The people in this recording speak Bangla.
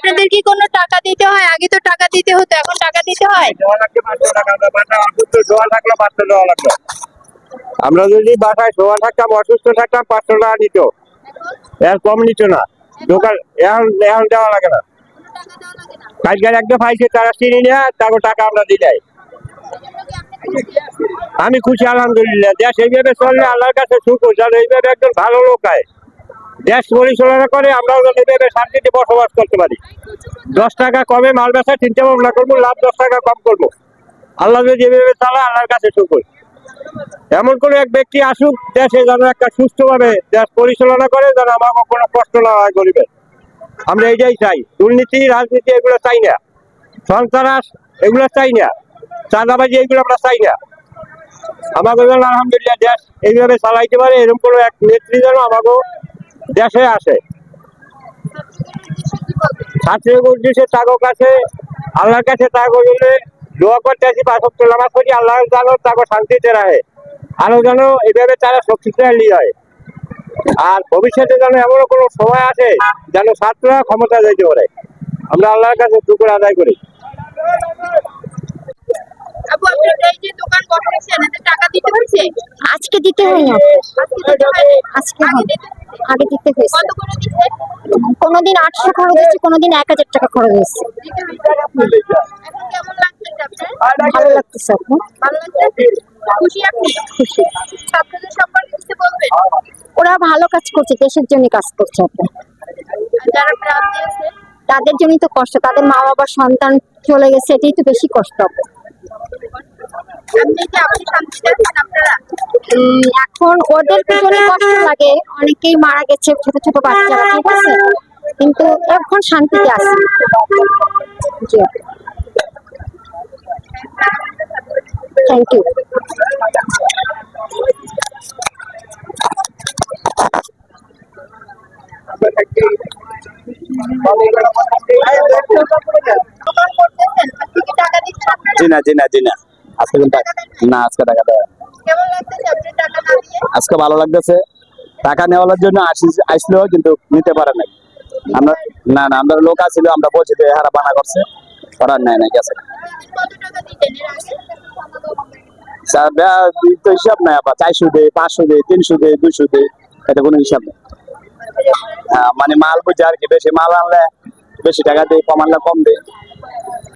আপনাদের কি কোনো টাকা দিতে হয়? আগে তো টাকা দিতে হতো, এখন টাকা দিতে হয়? আমরা যদি বাসায় শোয়া থাকতাম, অসুস্থ থাকতাম, 500 টাকা নিত, এর কম নিত না। দোকান এখন এখন দেওয়া লাগে না। কালকে একটা পাইছে, তারা চিনি নিয়ে তারপর টাকা আমরা দিলাই। আমি খুশি, আলহামদুলিল্লাহ। দেশ এইভাবে চললে আল্লাহর কাছে শুকর, যেন এইভাবে একজন ভালো লোক হয়, দেশ পরিচালনা করে, আমরাও যেন এইভাবে শান্তিতে বসবাস করতে পারি। 10 টাকা কমে মাল বেচা চিন্তা ভাবনা করবো, লাভ 10 টাকা কম করবো। আল্লাহ যদি এভাবে চালায়, আল্লাহর কাছে শুকর। এমন কোন এক ব্যক্তি আসুক দেশে, যেন একটা সুস্থভাবে দেশ পরিচালনা করে, যেন আমার কোনো কষ্ট না হয় গরিবের। আমরা এইটাই চাই। দুর্নীতি, রাজনীতি এগুলো চাই না, সন্ত্রাস এগুলো চাই না, চাঁদাবাজি এগুলো আমরা চাই না। আমাকে যেন আলহামদুলিল্লাহ দেশ এইভাবে চালাইতে পারে, এরকম কোনো এক নেত্রী যেন আমাকে দেশে আসে। ছাত্রীর উদ্দেশ্যে তাগো কাছে, আল্লাহর কাছে তাগো জন্য দোয়া করতে আসি, 5 ওয়াক্ত নামাজ পড়ি, আল্লাহ যেন তাকে শান্তিতে রাখে, আরো যেন এইভাবে তারা শক্তিশালী হয়। আর ভবিষ্যতে যেন এমন কোনো সময় আসে যেন ছাত্ররা ক্ষমতা যাইতে পারে। আমরা আল্লাহর কাছে শুকর আদায় করি। আপু, আপনারা এই যে দোকান বসাইছেন, এতে টাকা দিতে হয়েছে? আজকে দিতে হয় না, আজকে দিতে হয়নি? আজকে আগে হয়। দিতে হয়েছে? আগে দিতে হয়েছে। কত করে দিচ্ছে? কোনোদিন 800 খরচ হয়েছে, কোনোদিন 1000 টাকা খরচ হয়েছে। দিতে হয়েছে। এখন কেমন লাগছে আপনার? ভালো লাগতেছে আপু, ভালো লাগছে? খুশি আপনি? খুশি। ছাত্রদের সম্পর্কে কিছু বলবেন? ওরা ভালো কাজ করছে, দেশের জন্য কাজ করছে আপু। আর যারা প্রান্তে আছে, তাদের জন্যই তো কষ্ট, তাদের মা বাবার সন্তান চলে গেছে, এটাই তো বেশি কষ্ট আপু। আপনি শান্তিতে আছেন আপনারা? এখন ওদের পিছনে কষ্ট লাগে, অনেকেই মারা গেছে, ছোট ছোট বাচ্চারা, ঠিক আছে, কিন্তু এখন শান্তিতে আছে। জি, থ্যাংক ইউ। দোকান করতেছেন, আজকে কি টাকা দিচ্ছেন আপনারা? জি না, জি না, জি না, আজকে কিন্তু না, আজকে টাকা দেওয়া। কেমন লাগতেছে আপনি টাকা না দিয়ে? আজকে ভালো লাগতেছে। টাকা নেওয়ার জন্য আসলো, কিন্তু নিতে পারে নাই। আমরা না না, আমরা লোক আছিল, আমরা বলছি যে হারা বানা করছে, করার নাই না, গেছে। কত টাকা দিতেন এর আগে? তো হিসাব নাই, আবার 400 দেয়, 500 দেয়, 300 দেয়, 200 দেয়, এটা কোনো হিসাব নেই। মানে মাল বুঝে আর কি, বেশি মাল আনলে বেশি টাকা দেয়, কম আনলে কম দেয়।